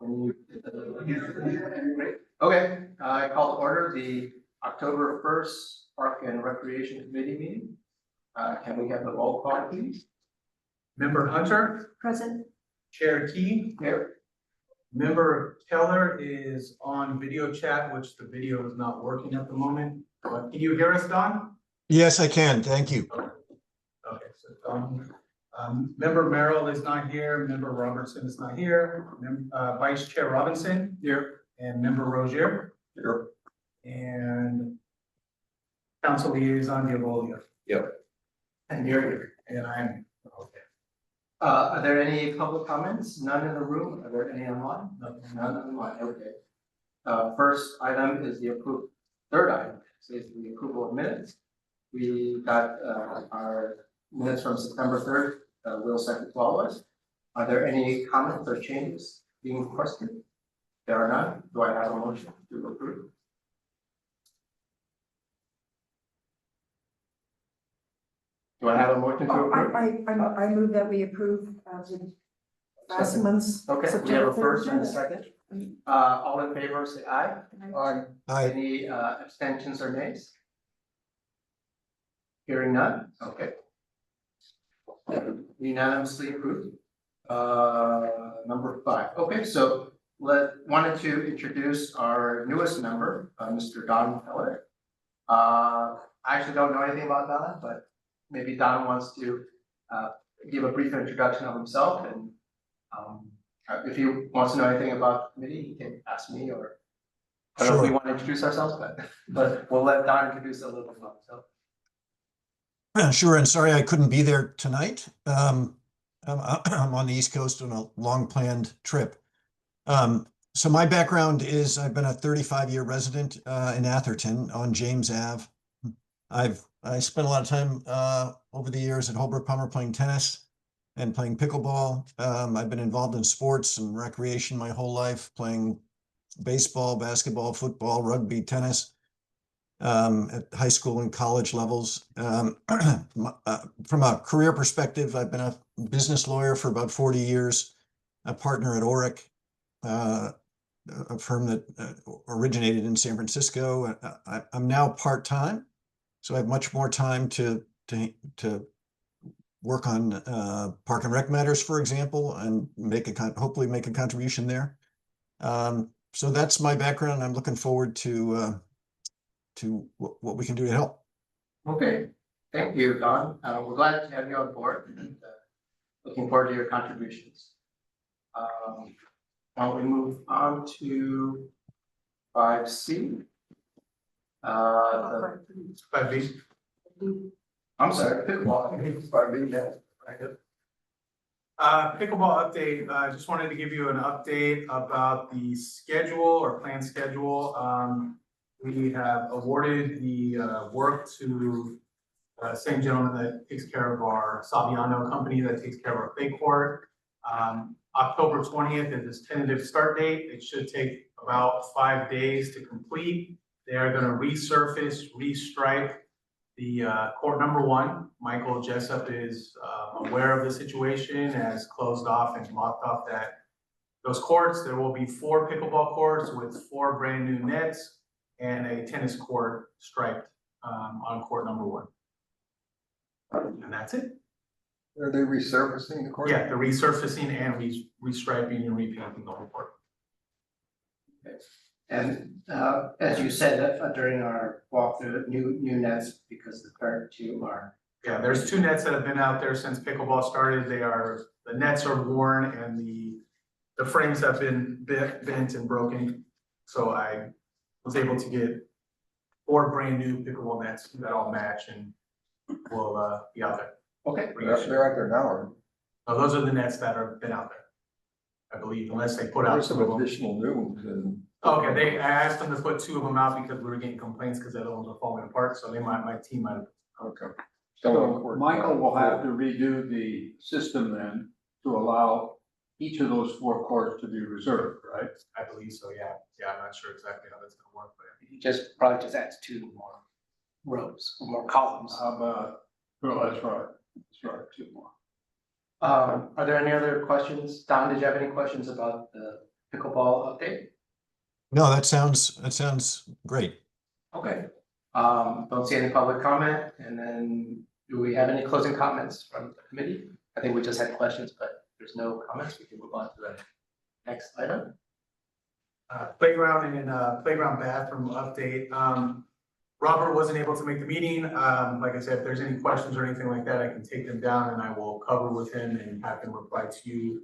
Great. Okay, I call to order the October 1st Park and Recreation Committee meeting. Can we have the roll call, please? Member Hunter, Present. Chair Key, Here. Member Keller is on video chat, which the video is not working at the moment. Can you hear us, Don? Yes, I can. Thank you. Okay, so Don. Member Merrill is not here. Member Robertson is not here. Vice Chair Robinson here, and Member Rozier Here. and Council Liaison Diavolia. Yep. And you're here. And I'm okay. Are there any public comments? None in the room? Are there any online? None online, okay. First item is the approved, third item is the approval of minutes. We got our minutes from September 3rd. Will second to all of us. Are there any comments or changes being requested? There are none. Do I have a motion to approve? Do I have a motion to approve? I move that we approve the last month's. Okay, we have September a first and a 3rd. second. All in favor, say aye. Aye. Any abstentions or nays? Hearing none, okay. Unanimously approved. Number 5, okay, so wanted to introduce our newest member, Mr. Don Keller. I actually don't know anything about Don, but maybe Don wants to give a brief introduction of himself, and if he wants to know anything about the committee, he can ask me, or I don't know if we Sure. want to introduce ourselves, but we'll let Don introduce a little bit about himself. Sure, and sorry I couldn't be there tonight. I'm on the East Coast on a long planned trip. So my background is I've been a 35-year resident in Atherton on James Ave. I spent a lot of time over the years at Holbrook Palmer playing tennis and playing pickleball. I've been involved in sports and recreation my whole life, playing baseball, basketball, football, rugby, tennis. At high school and college levels. From a career perspective, I've been a business lawyer for about 40 years, a partner at Oric, a firm that originated in San Francisco. I'm now part-time, so I have much more time to work on park and rec matters, for example, and hopefully make a contribution there. So that's my background. I'm looking forward to what we can do to help. Okay, thank you, Don. We're glad to have you on board and looking forward to your contributions. Now we move on to 5C. 5B. I'm sorry, pickleball. 5B, yeah. Pickleball update, I just wanted to give you an update about the schedule or planned schedule. We have awarded the work to the same gentleman that takes care of our Saviano company that takes care of our clay court. October 20th is his tentative start date. It should take about 5 days to complete. They are going to resurface, restripe the court number 1. Michael Jessup is aware of the situation, has closed off and locked off those courts. There will be 4 pickleball courts with 4 brand new nets and a tennis court striped on court number 1. And that's it. Are they resurfacing the court? Yeah, the resurfacing and restriping and repainting the whole court. Okay. And as you said during our walkthrough, new nets because the current 2 are. Yeah, there's 2 nets that have been out there since pickleball started. The nets are worn and the frames have been bent and broken. So I was able to get 4 brand new pickleball nets that all match and will be out there. Okay. They're out there now, or So those are the nets that have been out there, I believe, unless they put out there's some some of them. additional new ones and. Okay, I asked them to put 2 of them out because we were getting complaints because the other ones were falling apart, so my team might have. Okay. So Michael will have to redo the system then to allow each of those 4 courts to be reserved, right? I believe so, yeah. Yeah, I'm not sure exactly how that's gonna work, but. He probably just adds 2 more rows, or more columns. How about, well, that's right, 2 more. Are there any other questions? Don, did you have any questions about the pickleball update? No, that sounds great. Okay, don't see any public comment, and then do we have any closing comments from the committee? I think we just had questions, but there's no comments, we can move on to the next item. Playground and playground bathroom update. Robert wasn't able to make the meeting. Like I said, if there's any questions or anything like that, I can take them down and I will cover with him and have him reply to you.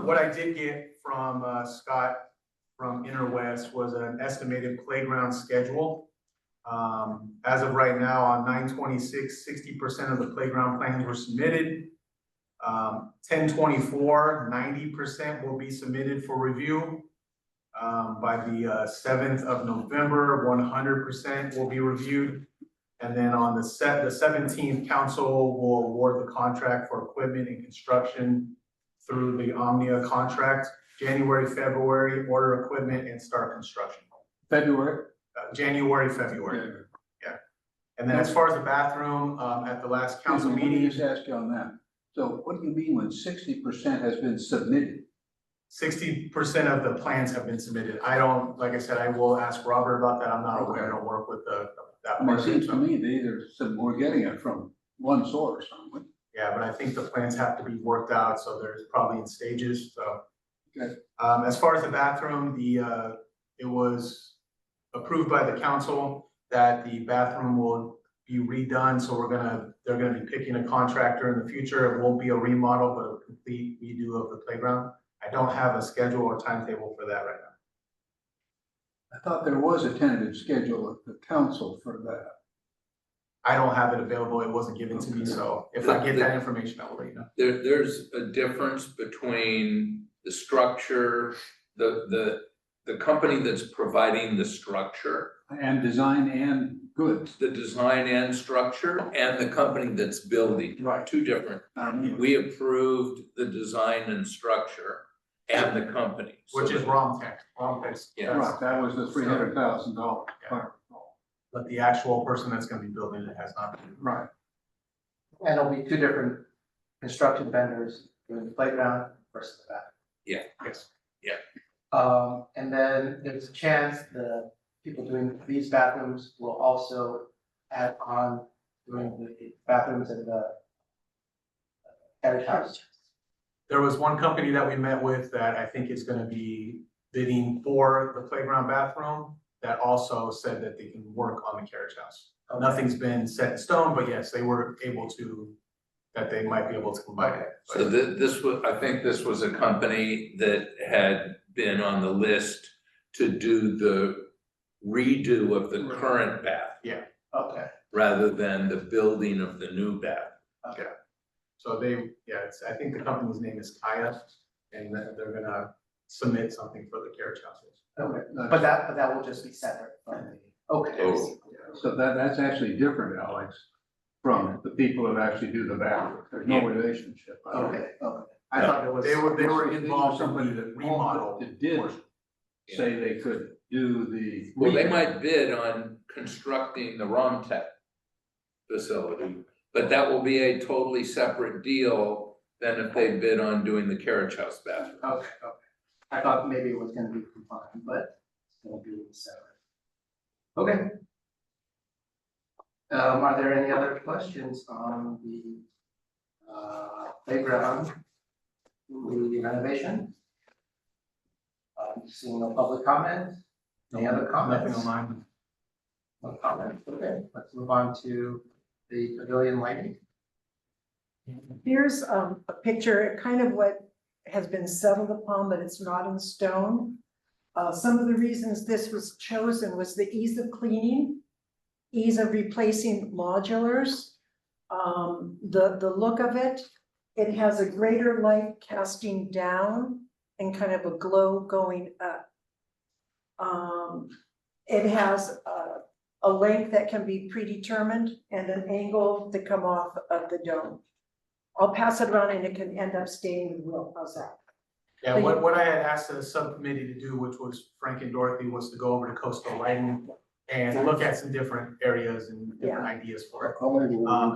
What I did get from Scott from Interwest was an estimated playground schedule. As of right now, on 9/26, 60% of the playground plans were submitted. 10/24, 90% will be submitted for review. By the 7th of November, 100% will be reviewed. And then on the 17th, council will award the contract for equipment and construction through the Omnia contract. January, February, order equipment and start construction. February? January, February. Yeah. And then as far as the bathroom, at the last council Let me meeting, just ask you on that. So what do you mean when 60% has been submitted? 60% of the plans have been submitted. I don't, like I said, I will ask Robert about that. I'm not aware. I don't work with that I mean, part it of it, seems so- to me they either said we're getting it from one source, aren't we? Yeah, but I think the plans have to be worked out, so there's probably in stages, so. Okay. As far as the bathroom, it was approved by the council that the bathroom will be redone, so they're gonna be picking a contractor in the future. It won't be a remodel, but a complete redo of the playground. I don't have a schedule or timetable for that right now. I thought there was a tentative schedule at the council for that. I don't have it available. It wasn't given to me, so if I get that information, I will let you know. There's a difference between the structure, the company that's providing the structure, And design and goods. the design and structure, and the company that's building. Right. Two different. We approved the design and structure and the company. So Which is that- Romtech. Romtech's. Yeah. Right, that was the $300,000. But the actual person that's gonna be building it has not been. Right. And it'll be two different construction vendors doing the playground versus the bathroom. Yes. And then there's a chance the people doing these bathrooms will also add on doing the bathrooms in the carriage house. There was one company that we met with that I think is gonna be bidding for the playground bathroom that also said that they can work on the carriage house. Nothing's been set in stone, but yes, they were able to, that they might be able to combine it. So this was, I think this was a company that had been on the list to do the redo of the current bath Okay, rather than the building of the new bath. So I think the company's name is Kaya, and they're gonna submit something for the carriage houses. okay, but that will just be separate from the, okay. I see. So that's actually different, Alex, from the people that actually do the bathroom. There's no relationship. Okay, I thought it was. They were They were involved in somebody the that remodel. that did say they could do the. Well, they might bid on constructing the Romtech facility, but that will be a totally separate deal than if they bid on doing the carriage house bathroom. Okay. I thought maybe it was gonna be combined, but it's gonna be separate. Okay. Are there any other questions on the playground renovation? Seeing no public comment? Any other comments? Nothing online. No comment, okay, let's move on to the pavilion lighting. Here's a picture, kind of what has been settled upon, but it's not in stone. Some of the reasons this was chosen was the ease of cleaning, ease of replacing modulars, the look of it. It has a greater light casting down and kind of a glow going up. It has a length that can be predetermined and an angle to come off of the dome. I'll pass it around and it can end up staying in the room. How's that? Yeah, what I had asked the subcommittee to do, which was Frank and Dorothy, was to go over to coastal lighting and look at some different areas and different ideas for it.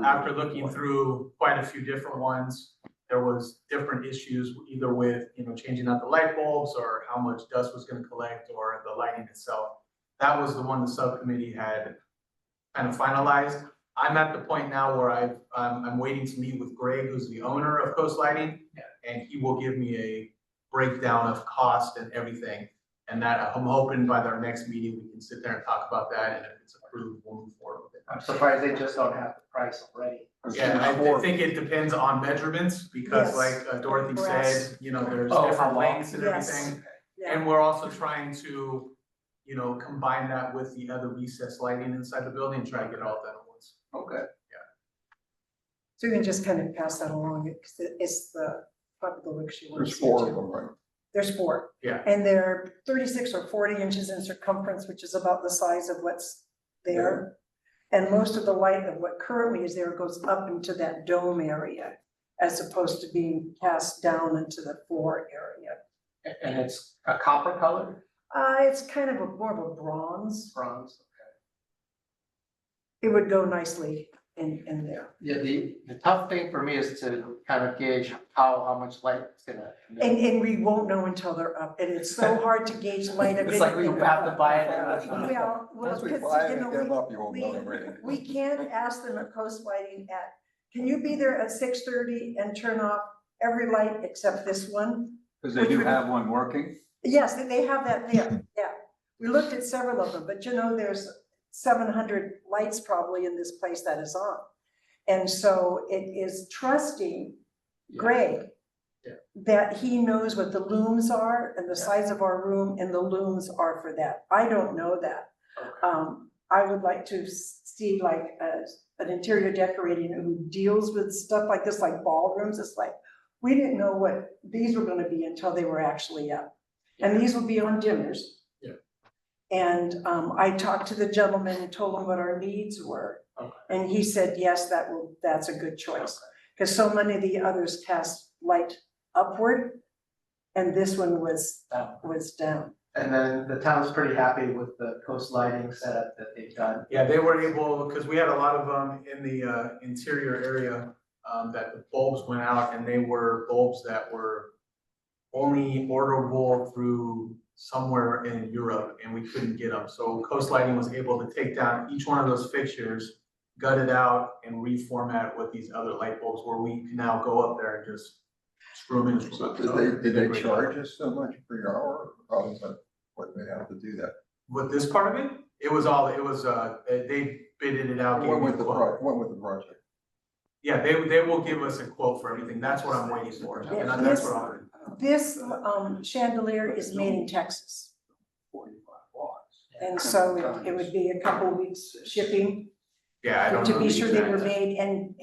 After looking through quite a few different ones, there was different issues either with, changing out the light bulbs or how much dust was gonna collect or the lighting itself. That was the one the subcommittee had kind of finalized. I'm at the point now where I'm waiting to meet with Greg, who's the owner of Coast Lighting. And he will give me a breakdown of cost and everything. And that I'm hoping by our next meeting, we can sit there and talk about that, and if it's approved, we'll move forward with it. I'm surprised they just don't have the price already. Yeah, I think it depends on measurements, because Yes. like Dorothy Brass. said, there's Oh, how different long? lengths and Yes. everything. Yeah, And we're also trying to, combine that with the other recessed lighting inside the building and try to get it all done at once. Okay. so you can just kind of pass that along, because it's the probably looks you want to There's see 4 too. of them, right? There's 4. Yeah. And they're 36 or 40 inches in circumference, which is about the size of what's there. And most of the light of what currently is there goes up into that dome area, as opposed to being cast down into the floor area. And it's a copper color, It's kind of more of a bronze. bronze. It would go nicely in there. Yeah, the tough thing for me is to kind of gauge how much light it's gonna. And we won't know until they're up, and it's so hard to gauge light of It's like we anything. have to buy it. Well, Once we because, buy it you and know, get them up, you won't know them we, really. we can't ask them at Coast Lighting can you be there at 6:30 and turn off every light except this one? Because they do have one working. Yes, they have that there, yeah. We looked at several of them, but there's 700 lights probably in this place that is on. And so it is trusting Greg Yeah. that he knows what the looms are and the size of our room and the looms are for that. I don't know that. I would like to see like an interior decorating who deals with stuff like this, like ballrooms. It's like, we didn't know what these were gonna be until they were actually up. And these will be on dimmers. Yeah. And I talked to the gentleman and told him what our needs were. Okay. And he said, yes, that's a good choice. Because so many of the others cast light upward. And this one was down. And then the town's pretty happy with the coast lighting setup that they've done. Yeah, they were able, because we had a lot of in the interior area, that the bulbs went out, and they were bulbs that were only orderable through somewhere in Europe, and we couldn't get them. So Coast Lighting was able to take down each one of those fixtures, gut it out, and reformat with these other light bulbs, where we can now go up there and just screw them in. So did they charge us so much per hour? How is that, what they have to do that? With this part of it, they bidded it out. gave What me with a the quote. project? Yeah, they will give us a quote for everything. That's what I'm waiting for. And that's what I'm. This chandelier is made in Texas. And so it would be a couple weeks shipping Yeah, I don't know. to be the sure they were exact- made and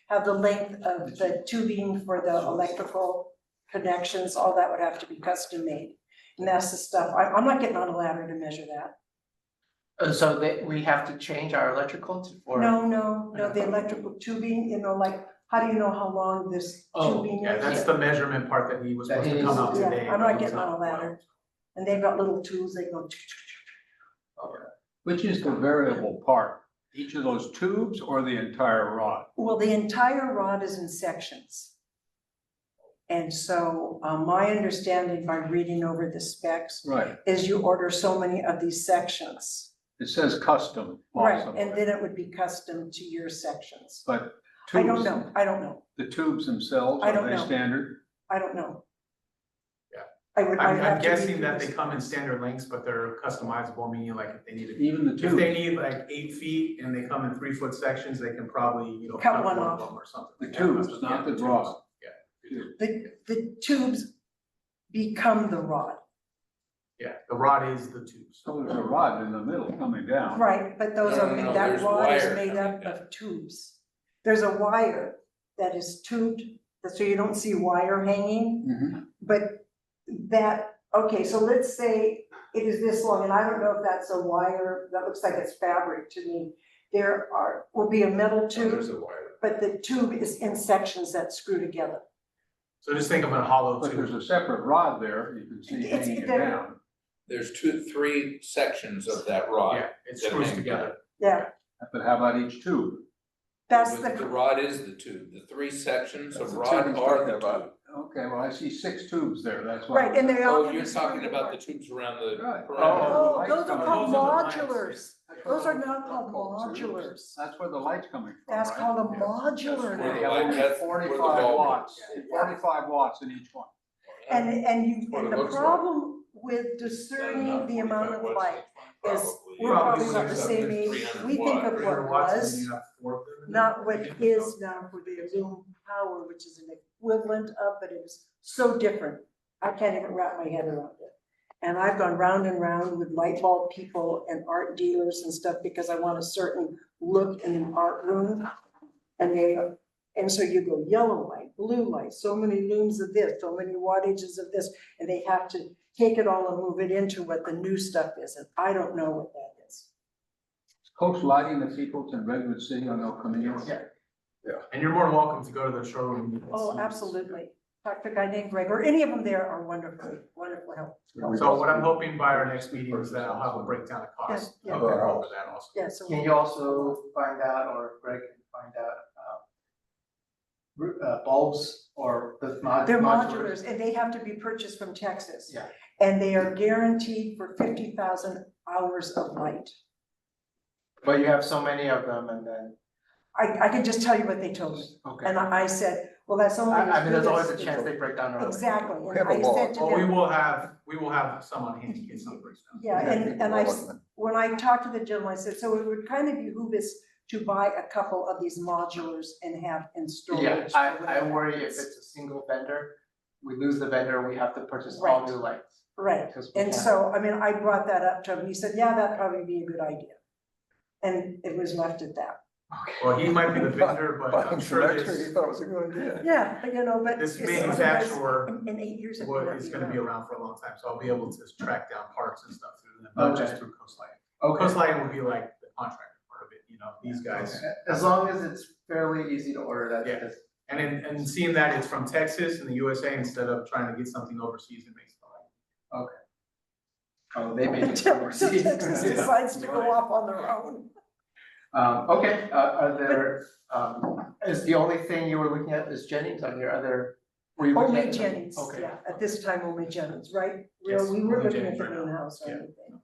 have the length of the tubing for the electrical connections, all that would have to be custom made. And that's the stuff, I'm not getting on a ladder to measure that. So we have to change our electrical or? No, the electrical tubing, like, how do you know how long this Oh, tubing Yeah, is? that's the measurement part that he was supposed to come out Yeah, today. I'm but not he's getting on a ladder. And they've got little tools, they go. Which is the variable part? Each of those tubes or the entire rod? Well, the entire rod is in sections. And so, my understanding by reading over the specs Right. is you order so many of these sections. It says custom Right, also. and then it would be custom to your sections. But I don't tubes, know, the tubes themselves, I are don't they know. standard? I don't know. Yeah. I would I'm have to read guessing that through they this. come in standard lengths, but they're customizable, meaning like if they need to. Even the If tubes? they need like 8 feet and they come in 3-foot sections, they can probably, Cut one of off. them or something. The like that. tubes, not the tubes. rod. The tubes become the rod, Yeah, the rod is the tubes. So there's a rod in the middle coming down. right, but those No, are, no, no, that there's rod is wire made up coming down. of tubes. There's a wire that is tubed, so you don't see wire hanging. Mhm. But okay, so let's say it is this long, and I don't know if that's a wire, that looks like it's fabric to me. Will be a metal So there's tube, a wire. but the tube is in sections that screw together. So just think of a hollow But there's tube. a separate rod there, you can see It's- hanging it there- down. There's 3 sections of that rod. Yeah, it that screws hang together. Yeah, But how about each tube? That's The the, rod is the tube, the three sections That's of the rod tube he's are talking the about. tube. Okay, well, I see 6 tubes there, that's why. right, and they all Oh, can you're be talking screwed about the apart. tubes around the Right. perimeter. Oh, Lights those are coming called Those are the lights. modulars. Those are not called Called tubes. modulars. That's where the light's coming from, That's right? called a Yeah. modular That's where the now. light- that's where the 45 bulb watts, is. 45 watts in each one. And What it the looks like. problem with discerning the amount of light is we're probably about the same age. We think of 300 what watts, and then was, you have 4 of them in there. not what is now for the Loom Power, which is an equivalent of, but it is so different. I can't even wrap my head around it. And I've gone round and round with light bulb people and art dealers and stuff because I want a certain look in an art room. And so you go yellow light, blue light, so many looms of this, so many wattages of this, and they have to take it all and move it into what the new stuff is, and I don't know what that is. Is Coach lighting the people in Redwood City on El Camino? Yeah. And you're more than welcome to go to the showroom. You can Oh, see- absolutely. Talk to a guy named Greg, or any of them there are wonderful, wonderful help. So what I'm hoping by our next meeting is that I'll have a breakdown of cost. Yeah, I'll go over that also. Yeah, so. Can you also find out, or Greg can find out, bulbs or the They're modulars and they have to be purchased from Texas. Yeah. And they are guaranteed for 50,000 hours of light. But you have so many of them and then, I can just tell you what they told me. okay. And I said, well, that's only. I as mean, there's good always as- a chance they break down early. Exactly. We And have a I law. said to Well, them, we will have some on hand in case something breaks down. yeah, and when I talked to the gentleman, I said, so it would kind of behoove us to buy a couple of these modulars and have in storage. Yeah, or I whatever worry it if is. it's a single vendor, we lose the vendor, we have to purchase all Right. new lights. Right, Because we and can't- so, I mean, I brought that up to him, he said, yeah, that'd probably be a good idea. And it was left at that. Well, he might be the vendor, but I'm sure You this, thought it was a good idea. Yeah, but you know, but. this it's- manufacturer In 8 years. it may what not is be gonna be around. around for a long time, so I'll be able to track down parts and stuff through them, not just Okay. through Coast Lighting. Okay. Coast Lighting will be like the contractor part of it, you know, these guys. Okay. As long as it's fairly easy to order, Yeah. that's. And seeing that it's from Texas and the USA instead of trying to get something overseas, it makes it like. Oh, they may. Until Texas decides to go Right. off on their own. Okay, are there, is the only thing you were looking at is Jennings, are there other? were you looking Only at- Jennings, Okay. yeah, at this time, only Jennings, right? Yes, We were only looking at Jennings the right now. greenhouse or Yeah. anything.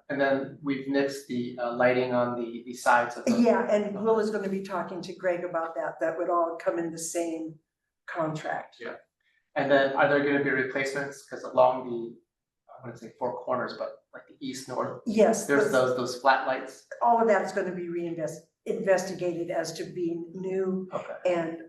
And then we've nixed the lighting on the sides of the. Yeah, and Will is gonna be talking to Greg about that, that would all come in the same contract. Yeah. And then are there gonna be replacements, cause along the, I wouldn't say four corners, but like the east, north, Yes, there's those flat lights. all of that is gonna be investigated as to being new Okay. and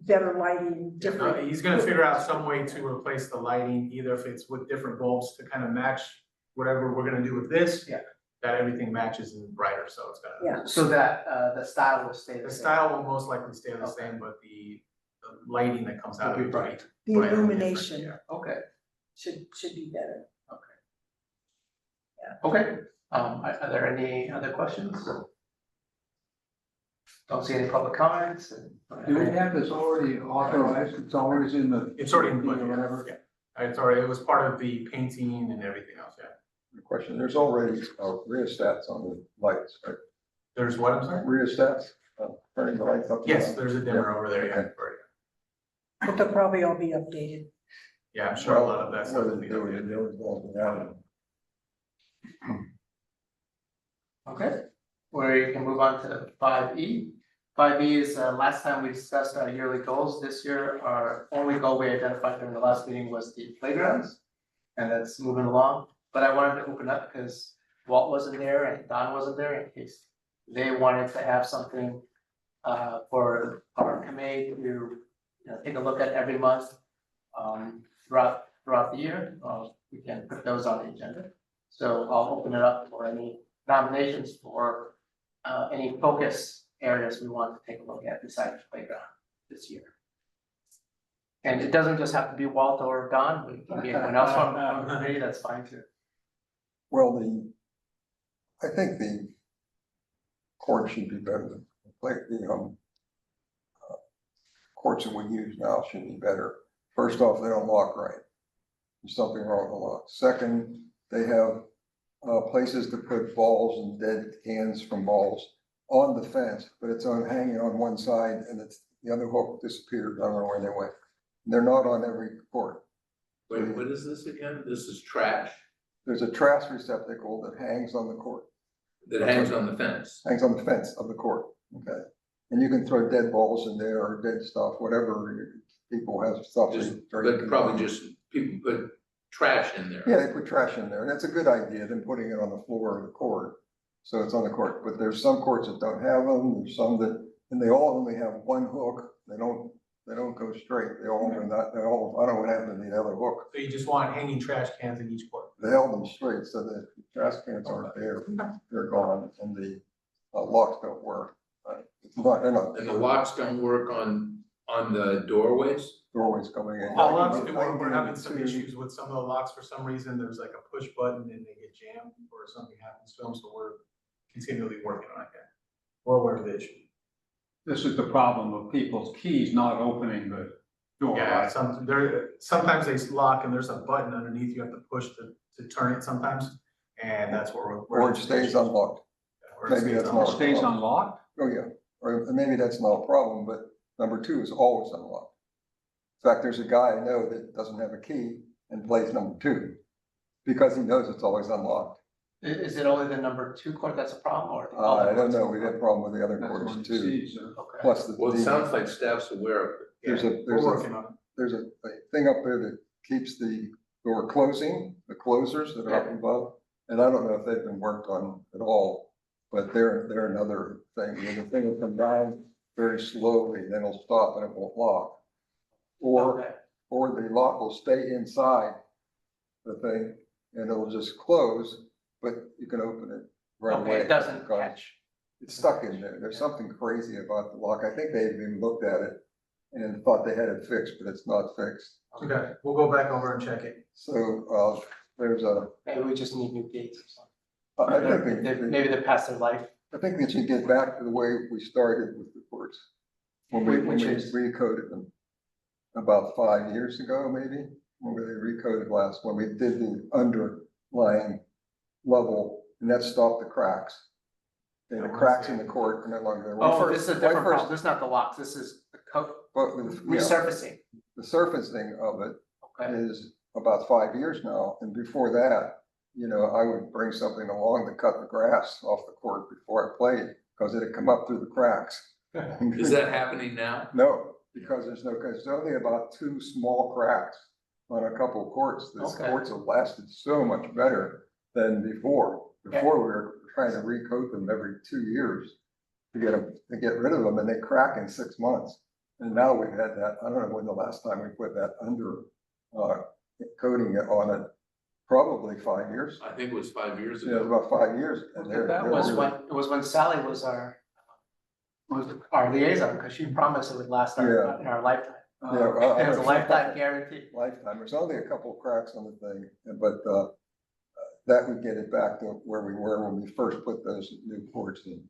better lighting, different. He's gonna figure out some way to replace the lighting, either if it's with different bulbs to kind of match whatever we're gonna do with this. Yeah. That everything matches and brighter, so it's gonna. Yeah. So that the style will stay The the same. style will most likely stay the Okay. same, but the lighting that comes out Will of be it. bright. The brighter and different, illumination yeah. Okay, should be better. okay, are there any other questions? Don't see any public comments and. Do we have this already authorized? It's always in the. It's already in the or budget, whatever? yeah. It's already, it was part of the painting and everything else, yeah. The question, there's already rheostats on the lights, right? There's what, I'm sorry? Rheostats, turning the lights up. and Yes, down. there's a dimmer over there, yeah. Okay. already. But they'll probably all be updated. Yeah, I'm sure a lot of that stuff Well, will be. they do it, they always go down. Okay, where you can move on to 5E. 5E is, last time we discussed our yearly goals. This year, our only goal we identified during the last meeting was the playgrounds. And that's moving along, but I wanted to open up because Walt wasn't there and Don wasn't there in case they wanted to have something for our committee to, you know, take a look at every month throughout the year. We can put those on the agenda. So I'll open it up for any nominations for any focus areas we want to take a look at besides playground this year. And it doesn't just have to be Walt or Don, it can be anyone else on the committee, that's fine too. Well, I think the court should be better than, like, the courts that we use now should be better. First off, they don't lock right. There's something wrong with the lock. Second, they have places to put balls and dead cans from balls on the fence, but it's on, hanging on one side and it's, the other hook disappeared. I don't know where they went. They're not on every court. Wait, what is this again? This is trash There's a trash receptacle that hangs on the court, that hangs on the fence. hangs on the fence of the court, okay? And you can throw dead balls in there or dead stuff, whatever, people have stuff. But probably just people put trash in there. Yeah, they put trash in there, and that's a good idea than putting it on the floor of the court. So it's on the court, but there's some courts that don't have them, there's some that, and they all only have one hook, they don't go straight, they all, I don't know what happened to the other hook. So you just want hanging trash cans in each court? They held them straight, so the trash cans aren't there, they're gone, and the locks don't work. It's not, they're not. And the locks don't work on the doorways? Doorways coming in. We're having some issues with some of the locks for some reason. There's like a push button and they get jammed or something happens to them, so we're continually working on that. We're aware of the issue. This is the problem of people's keys not opening the door. Yeah, sometimes they lock and there's a button underneath you have to push to turn it sometimes, and that's where we're. Or it stays unlocked. Or it Maybe stays that's unlocked. It stays unlocked? Oh, yeah, or maybe that's not a problem, but number two is always unlocked. In fact, there's a guy I know that doesn't have a key and plays number two because he knows it's always unlocked. Is it only the number 2 court that's a problem or? the I other don't know, courts? we had a problem with the other That's what quarters it too, sees, Okay. plus the. Well, it sounds like staff's aware of it. There's Yeah, a, we're working on it. there's a thing up there that keeps the door closing, the closers that are up above. And I don't know if they've been worked on at all, but they're another thing. The thing will come down very slowly, then it'll stop and it won't lock. Okay. Or the lock will stay inside the thing and it'll just close, but you can open it right away. Okay, it doesn't because catch. It's stuck in there. There's something crazy about the lock. I think they even looked at it and thought they had it fixed, but it's not fixed. Okay, we'll go back over and check it. So, there's a, Maybe we just need new gates or I something. think, Maybe they're past their life. I think that you get back to the way we started with the courts. When we Which is? recoded them about 5 years ago, maybe, when we recoded last, when we did the underlying level, and that stopped the cracks. And the cracks in the court are no longer there. When Oh, first- this is a when different first- problem. This is not the locks. This is the But with, yeah, resurfacing. the surfacing of it Okay. is about 5 years now, and before that, I would bring something along to cut the grass off the court before I played, because it'd come up through the cracks. Is that happening now? No, because there's only about 2 small cracks on a couple of courts. The Okay. courts have lasted so much better than before. Before, we were trying to recoat them every 2 years to get rid of them, and they crack in 6 months. And now we've had that, I don't know when the last time we put that under, coating on it, probably 5 years. I think it was 5 years Yeah, it was ago. about 5 years. And they're Was really- when Sally was our liaison, because she promised it would last Yeah. in our lifetime. Yeah, well, It was a lifetime guarantee. Lifetime, there's only a couple of cracks on the thing, but, that would get it back to where we were when we first put those new courts in.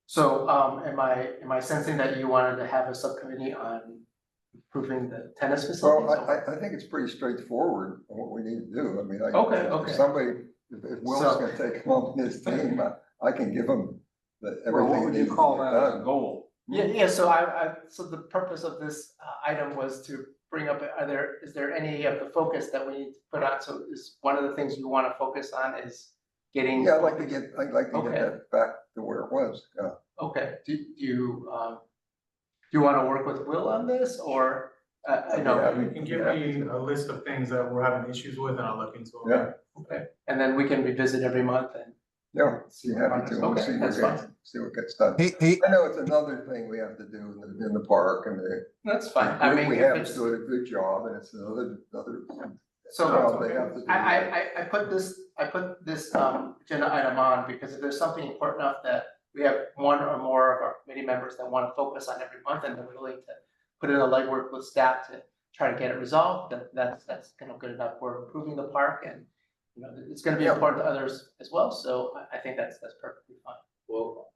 So, am I sensing that you wanted to have a subcommittee on improving the tennis Well, facilities? I think it's pretty straightforward on what we need to do. I mean, Okay. if somebody, if Will's So- gonna take him on his team, I can give him Well, everything. what would he you needs call to get that as a done. goal? Yeah, so the purpose of this item was to bring up, is there any of the focus that we need to put on? So is one of the things you want to focus on is getting? Yeah, I'd like to get Okay. that back to where it was, yeah. Okay, do you want to work with Will on this, or, Yeah, You can give me a list of things that we're having issues with and I'll look into it. Yeah. okay, and then we can revisit every month and Yeah, see be what happy progress. to, we'll Okay, that's fine, see what gets done. Hey, I know it's another thing we have to do in the park, and that's fine, I mean, we if haven't it's, doing a good job, and it's another so. job they have to do. I put this agenda item on because if there's something important enough that we have one or more of our committee members that want to focus on every month and they're willing to put in a legwork with staff to try to get it resolved, that's good enough. We're improving the park and, it's gonna be Yeah. important to others as well, so I think that's perfectly fine. Well,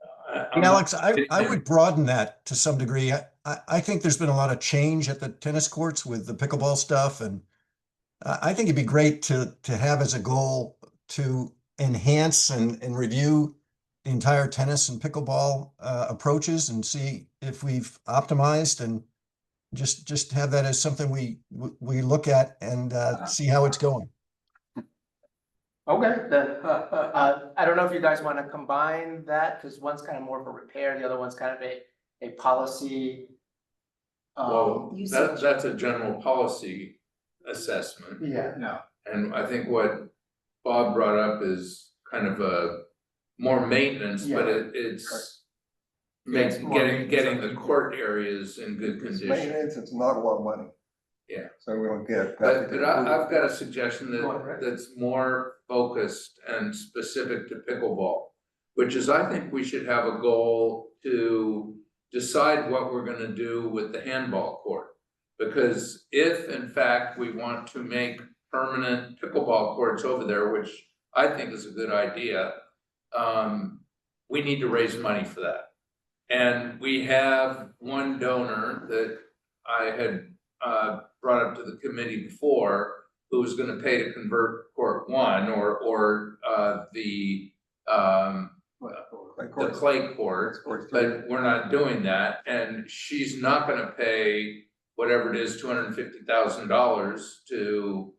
Alex, I would broaden that to some degree. I think there's been a lot of change at the tennis courts with the pickleball stuff, and I think it'd be great to have as a goal to enhance and review the entire tennis and pickleball approaches and see if we've optimized and just have that as something we look at and see how it's going. Okay, then, I don't know if you guys wanna combine that, cause one's kind of more of a repair, the other one's kind of a policy. Well, usage. that's a general policy assessment. Yeah, And I think what Bob brought up is kind of a more maintenance, but Yeah. it's It's more getting maintenance. the court areas in good It's condition. maintenance, it's not a lot of money. Yeah. So we don't get. But I've got a suggestion Go ahead, Rick. that's more focused and specific to pickleball, which is I think we should have a goal to decide what we're gonna do with the handball court. Because if in fact we want to make permanent pickleball courts over there, which I think is a good idea, we need to raise money for that. And we have one donor that I had brought up to the committee before, who was gonna pay to convert court one or the clay court, but we're not doing that, and she's not gonna pay whatever it is, $250,000 to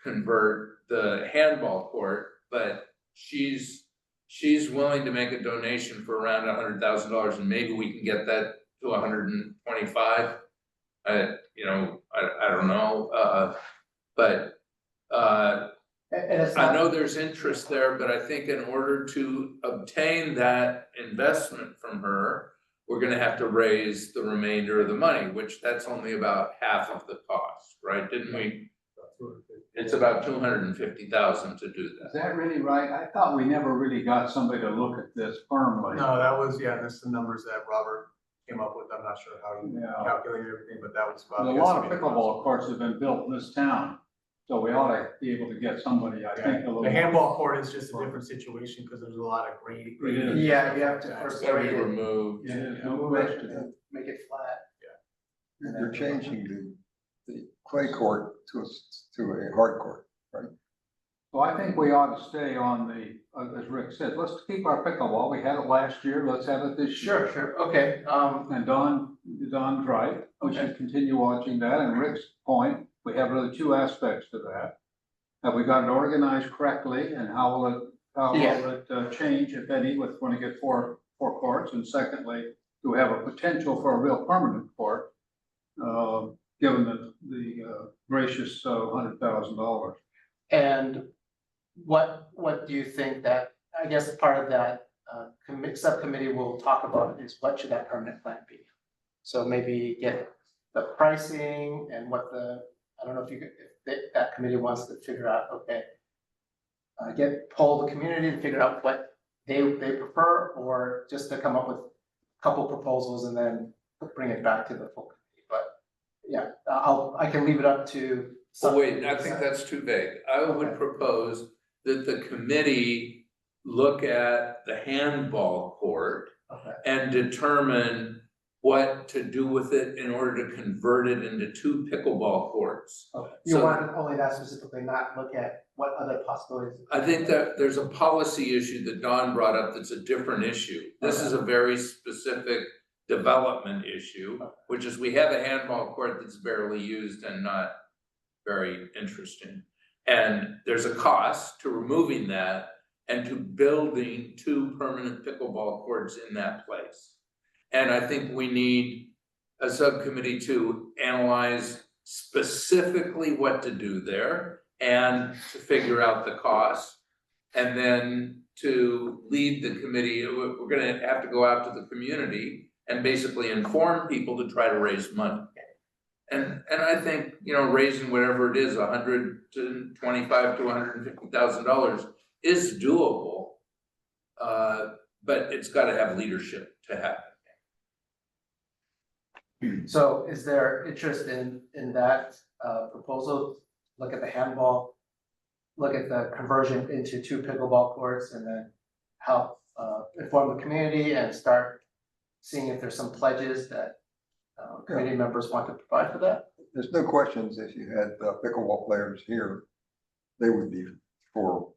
convert the handball court, but she's willing to make a donation for around $100,000, and maybe we can get that to 125. I don't know, but and it's I not, know there's interest there, but I think in order to obtain that investment from her, we're gonna have to raise the remainder of the money, which that's only about half of the cost, right? Didn't we? It's about 250,000 to do Is that. that really right? I thought we never really got somebody to look at this firmly. No, that was, yeah, that's the numbers that Robert came up with. I'm not sure how you Yeah. calculated everything, but that was about. A lot of pickleball courts have been built in this town, so we ought to be able to get somebody, I think, a little. The handball court is just a different situation because there's a lot of grade. It is. yeah, you have to Yeah, first It's gotta be grade it, removed. Yeah, remove no it, question. and make it flat. You're changing the clay court to a hard court, right? So I think we ought to stay on the, as Rick said, let's keep our pickleball. We had it last year, let's have it this year. Sure, okay, And Don's right, we should continue watching that, and Rick's point, we have really two aspects to that. Have we got it organized correctly, and how will it change, if any, with when we get four courts? And secondly, do we have a potential for a real permanent court? Given the gracious $100,000. and what do you think that, I guess part of that, subcommittee will talk about is what should that permanent plan be? So maybe get the pricing and what I don't know if that committee wants to figure out, okay. Poll the community to figure out what they prefer, or just to come up with a couple proposals and then bring it back to the full committee, but yeah, I can leave it up to. Oh, wait, I think that's too vague. I would Okay. propose that the committee look at the handball court Okay, and determine what to do with it in order to convert it into 2 pickleball courts. okay. You So- want only that specifically, not look at what other possibilities? I think that there's a policy issue that Don brought up that's a different issue. This is a very specific development issue, which is we have a handball court that's barely used and not very interesting. And there's a cost to removing that and to building 2 permanent pickleball courts in that place. And I think we need a subcommittee to analyze specifically what to do there and to figure out the cost. And then to lead the committee, we're gonna have to go out to the community and basically inform people to try to raise money. And I think, raising whatever it is, $125,000 to $150,000 is doable. But it's gotta have leadership to happen. So is there interest in that proposal? Look at the handball, look at the conversion into 2 pickleball courts, and then help inform the community and start seeing if there's some pledges that committee members want to provide for that? There's no questions, if you had pickleball players here, they would be for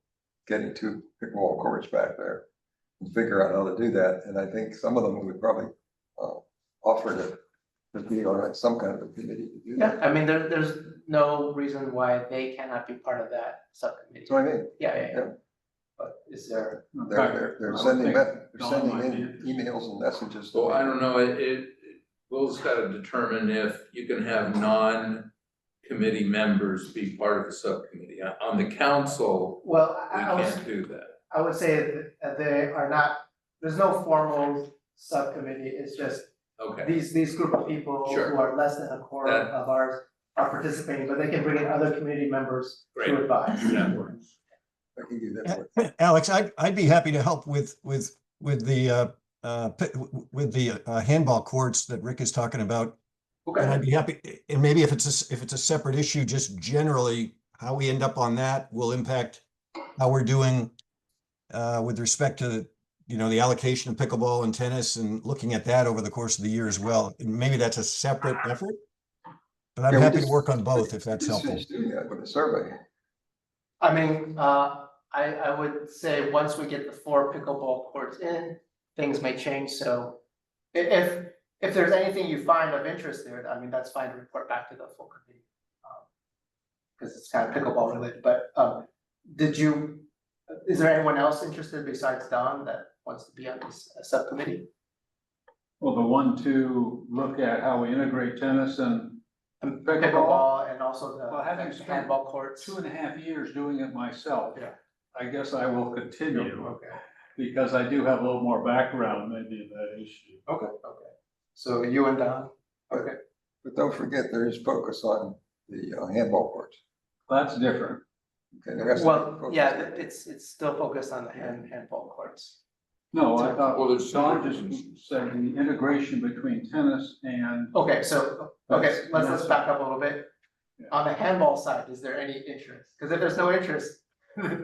getting 2 pickleball courts back there. and figure out how to do that, and I think some of them would probably, offer to be on some kind of a committee to do Yeah, that. I mean, there's no reason why they cannot be part of that subcommittee. So I mean, Yeah. Yeah. But is there, In they're, fact, they're I would sending, think they're Dawn sending might be in interested. emails and messages. to So I me. don't know, Will's gotta determine if you can have non-committee members be part of the subcommittee. On the council, well, we I was, can't do that. I would say that they are not, there's no formal subcommittee, it's just Okay, these group of people Sure. who are less than a quarter That- of ours are participating, but they can bring in other community members Great. to advise. that works. I can do that. Alex, I'd be happy to help with the handball courts that Rick is talking about. And I'd Okay, be happy, and maybe if it's a separate issue, just generally how we end up on that will impact how we're doing with respect to, the allocation of pickleball and tennis and looking at that over the course of the year as well. And maybe that's a separate effort. But I'm Yeah, we happy to just- work on both if that's Just helpful. finished doing that with a survey. I mean, I would say once we get the 4 pickleball courts in, things may change, so if there's anything you find of interest there, I mean, that's fine to report back to the full committee. Cause it's kind of pickleball related, but, is there anyone else interested besides Don that wants to be on this subcommittee? Well, the one to look at how we integrate tennis and And Pickleball? pickleball and also Well, having the spent handball courts. 2.5 years doing it myself. Yeah. I guess I will continue Okay, because I do have a little more background maybe in that issue. okay. So you and Don, okay, But don't forget, there is focus on the handball courts. That's different. Okay, there has to be well, focus yeah, there. it's still focused on the handball courts. No, I thought, Well, well, there's Don some just said the integration between tennis and, Okay, so, okay, let's back up a little bit. Yeah. On the handball side, is there any interest? Cause if there's no interest, if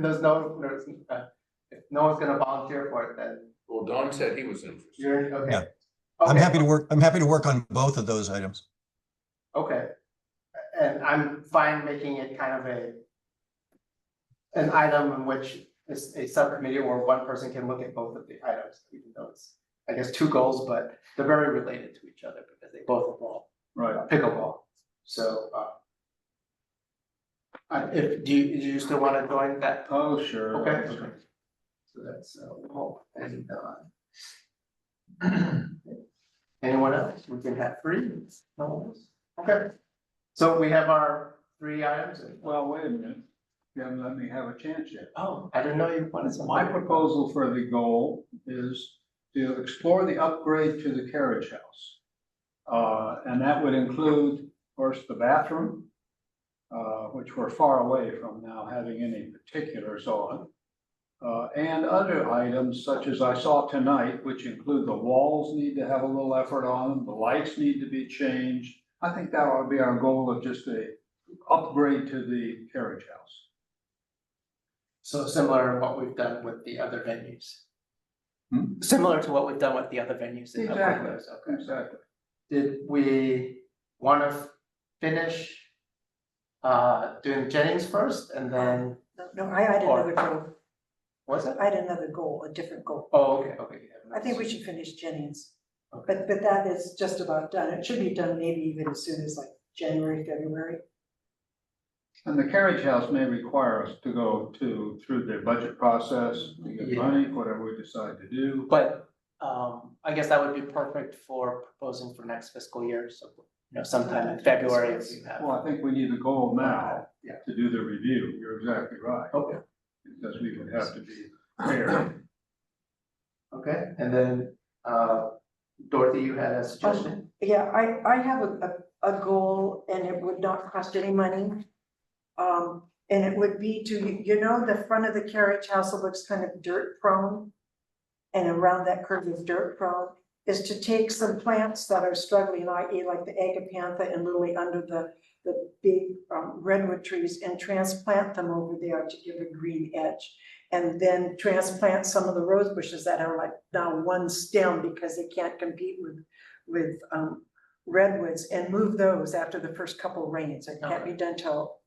no one's gonna volunteer for it, then Well, Don said he was interested. you're, okay. Yeah. I'm Okay, happy to work on both of those items. Okay, and I'm fine making it kind of an item in which is a subcommittee or one person can look at both of the items, even though it's, I guess, 2 goals, but they're very related to each other because they both involve right. pickleball. So, do you still want to join that? Oh, sure. Okay. So that's, Paul and anyone else? We can have 3. No one else? Okay. So we have our 3 items. Well, wait a minute. You haven't let me have a chance yet. Oh, I didn't know you wanted some. My proposal for the goal is to explore the upgrade to the carriage house. And that would include, of course, the bathroom, which we're far away from now having any particulars on. And other items such as I saw tonight, which include the walls need to have a little effort on them, the lights need to be changed. I think that ought to be our goal of just a upgrade to the carriage house. So similar to what we've done with the other venues. Hmm? Similar to what we've done with the other venues. in the Exactly. windows, Okay. Exactly. Did we want to finish doing Jennings first and then, No, I had another goal. was it? I had another goal, a different goal. Oh, okay. I think we should finish Jennings. Okay. But that is just about done. It should be done maybe even as soon as like January, February. And the carriage house may require us to go through the budget process, to get Yeah. money, whatever we decide to do. But I guess that would be perfect for proposing for next fiscal year, so, sometime in February if you have. Well, I think we need a goal now Yeah. to do the review. You're exactly right, Okay, because we would have to be fair. okay, and then Dorothy, you had a suggestion? Yeah, I have a goal and it would not cost any money. And it would be to, the front of the carriage house, it looks kind of dirt prone. And around that curve is dirt prone, is to take some plants that are struggling, i.e. like the agapanthus and lily under the big redwood trees and transplant them over there to give a green edge. And then transplant some of the rose bushes that are like now one stem because they can't compete with redwoods and move those after the first couple rains. It can't be done till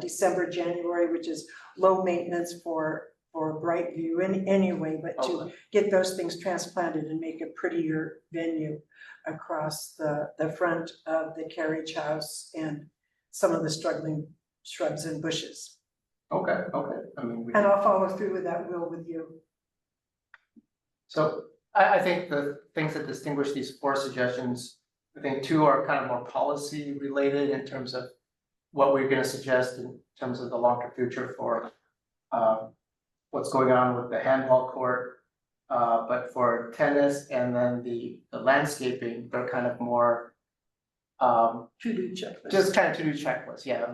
December, January, which is low maintenance for for Brightview in any way, but to Okay. get those things transplanted and make a prettier venue across the front of the carriage house and some of the struggling shrubs and bushes. Okay, I mean, we. And I'll follow through with that, Will, with you. So I think the things that distinguish these four suggestions, I think two are kind of more policy related in terms of what we're gonna suggest in terms of the long-term future for what's going on with the handball court. But for tennis and then the landscaping, they're kind of more To-do checklist. just kind of to-do checklists, yeah,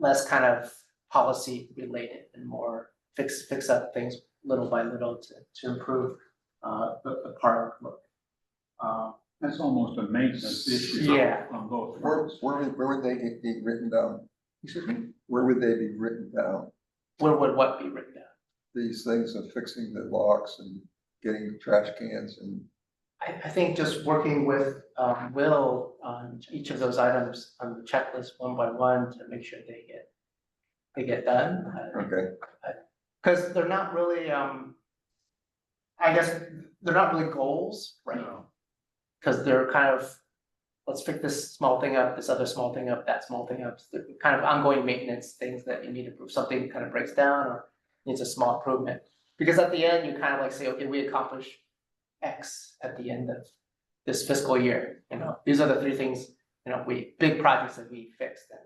less kind of policy related and more fix up things little by little to improve the park look. That's almost a maintenance issue. Yeah. On both Where, fronts. where would they be written down? Excuse me? Where would they be written down? Where would what be written down? These things of fixing the locks and getting trash cans and, I think just working with Will on each of those items on the checklist one by one to make sure they get done. okay, Cause they're not really, I guess, they're not really goals, right? No. Cause they're kind of, let's pick this small thing up, this other small thing up, that small thing up, they're kind of ongoing maintenance things that you need to improve, something kind of breaks down or needs a small improvement. Because at the end, you kind of like say, okay, we accomplished X at the end of this fiscal year, you know, these are the three things, you know, big projects that we fixed and.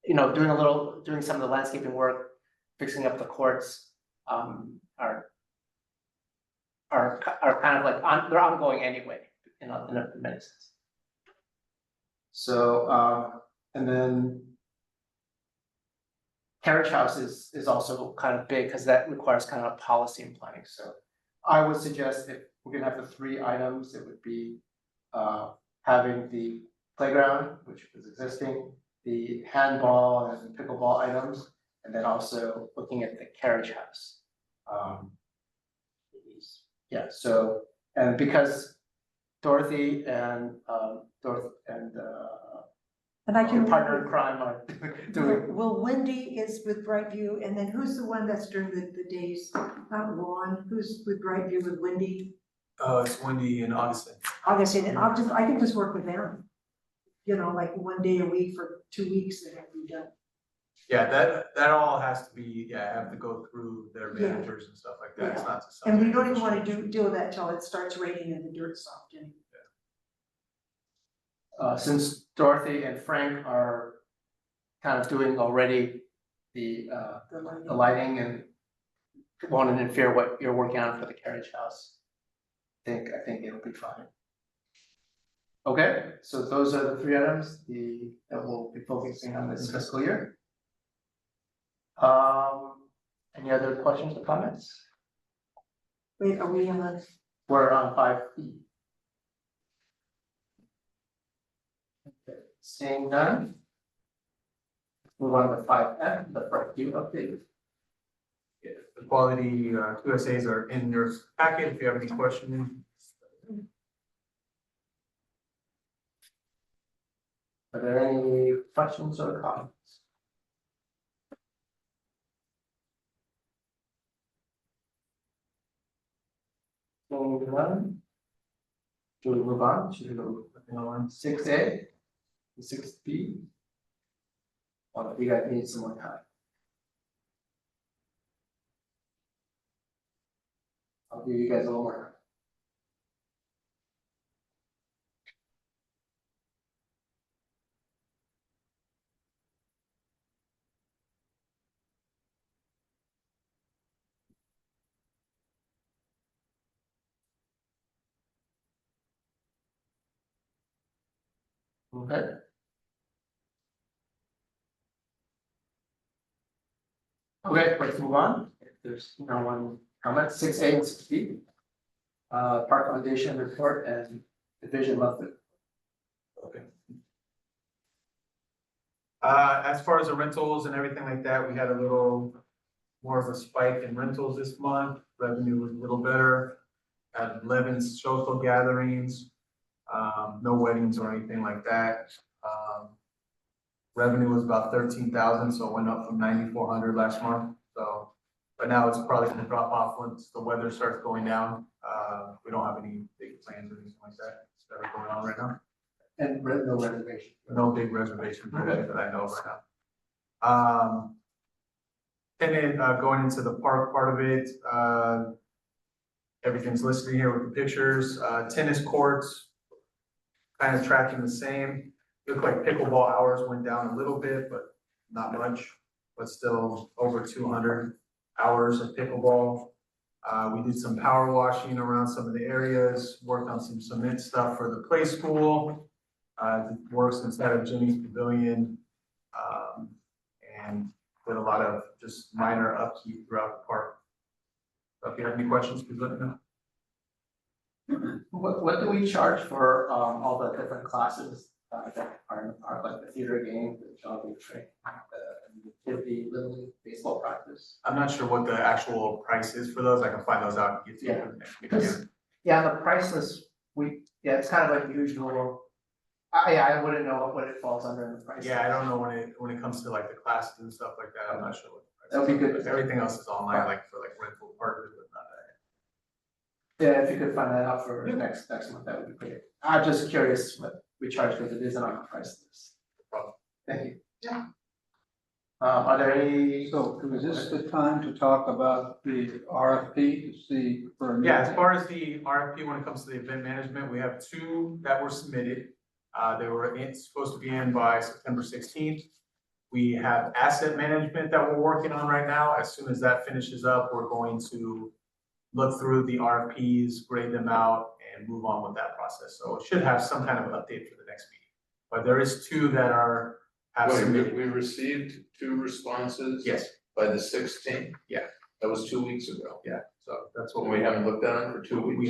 You know, doing some of the landscaping work, fixing up the courts, are kind of like, they're ongoing anyway, in a many sense. So, and then. Carriage house is also kind of big, cause that requires kind of policy and planning, so. I would suggest if we're gonna have the three items, it would be, having the playground, which is existing. The handball and pickleball items, and then also looking at the carriage house. Yeah, so, and because Dorothy and And I your can. partner in crime are doing, Well, Wendy is with Brightview, and then who's the one that's during the days, not Ron, who's with Brightview with Wendy? It's Wendy and Augustine. Augustine, and I can just work with them. You know, like one day a week for 2 weeks and it'll be done. Yeah, that all has to be, I have to go through their Yeah. managers and stuff like that, it's not just. And we something don't even that wanna deal with that till it starts raining and the dirt's soft anyway. since Dorothy and Frank are kind of doing already the The the lighting and won't interfere what you're working on for the carriage house. I think it'll be fine. Okay, so those are the three items that we'll be focusing on this fiscal year. Any other questions or comments? Wait, are we on? We're on 5E. Okay, seeing none. Move on to 5F, the Brightview update. Yeah, the quality QSAs are in your packet, if you have any questions. Are there any questions or comments? Moving on. Do we move on to 6A, 6B? Or do you guys need some more time? I'll give you guys a little more time. Okay. Okay, let's move on. If there's no one comment, 6A and 6B. Park Foundation report and division monthly. Okay. As far as the rentals and everything like that, we had a little more of a spike in rentals this month. Revenue was a little better. Had 11 social gatherings, no weddings or anything like that. Revenue was about 13,000, so it went up from 9,400 last month, so. But now it's probably gonna drop off once the weather starts going down. We don't have any big plans or anything like that are going on right now. And no reservation. No big reservations that I know of right now. Tenant, going into the park part of it, everything's listed here with the pictures, tennis courts, kind of tracking the same. Looked like pickleball hours went down a little bit, but not much, but still over 200 hours of pickleball. We did some power washing around some of the areas, worked on some cement stuff for the play school. Works inside of Jimmy's Pavilion, and did a lot of just minor upkeep throughout the park. So if you have any questions, please let me know. What do we charge for all the different classes that are in the park, like the theater games, the jogging track, the activity, little league baseball practice? I'm not sure what the actual price is for those. I can find those out and get to you next week. Because, yeah, the prices, it's kind of like usual. I wouldn't know what it falls under in the price. Yeah, I don't know when it comes to like the classes and stuff like that. I'm not sure what the price is. That would be good. But everything else is online, like for like rental partners, but not that. Yeah, if you could find that out for next month, that would be great. I'm just curious what we charge because it isn't on the price list. Thank you. Yeah. Are there any? So is this the time to talk about the RFP to see for? Yeah, as far as the RFP, when it comes to the event management, we have 2 that were submitted. They were supposed to be in by September 16th. We have asset management that we're working on right now. As soon as that finishes up, we're going to look through the RFPs, grade them out, and move on with that process. So it should have some kind of update for the next meeting. But there is 2 that have Wait, submitted. we received 2 responses? Yes, By the 16th? Yeah. That was 2 weeks ago. yeah, so that's what And we haven't looked at them for 2 weeks? we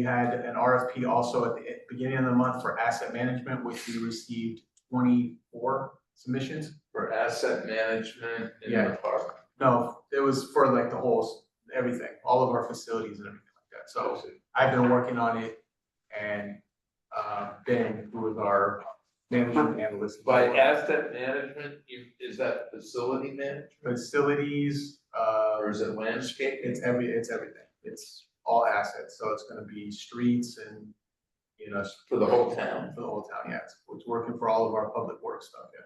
had an RFP also at the beginning of the month for asset management, which we received 24 submissions. For asset management in Yeah. the park? No, it was for like the whole, everything, all of our facilities and everything like that. So I've been working on it, and Ben, who is our management analyst. By asset management, is that facility management Facilities, or is it landscape? it's everything. It's all assets, so it's gonna be streets and, you know, For the whole town? for the whole town, yeah. It's working for all of our public works stuff, yeah.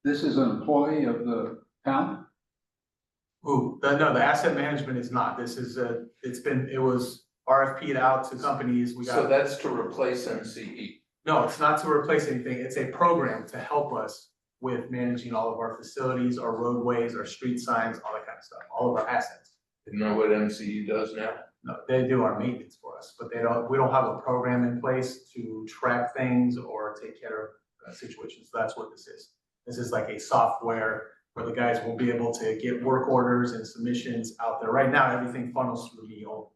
This is an employee of the town? The asset management is not. This is it was RFP'd out to companies. We So got, that's to replace MCE. no, it's not to replace anything. It's a program to help us with managing all of our facilities, our roadways, our street signs, all that kind of stuff, all of our assets. You know what MCE does now? No, they do our maintenance for us, but we don't have a program in place to track things or take care of situations. That's what this is. This is like a software where the guys will be able to get work orders and submissions out there. Right now, everything funnels through me only.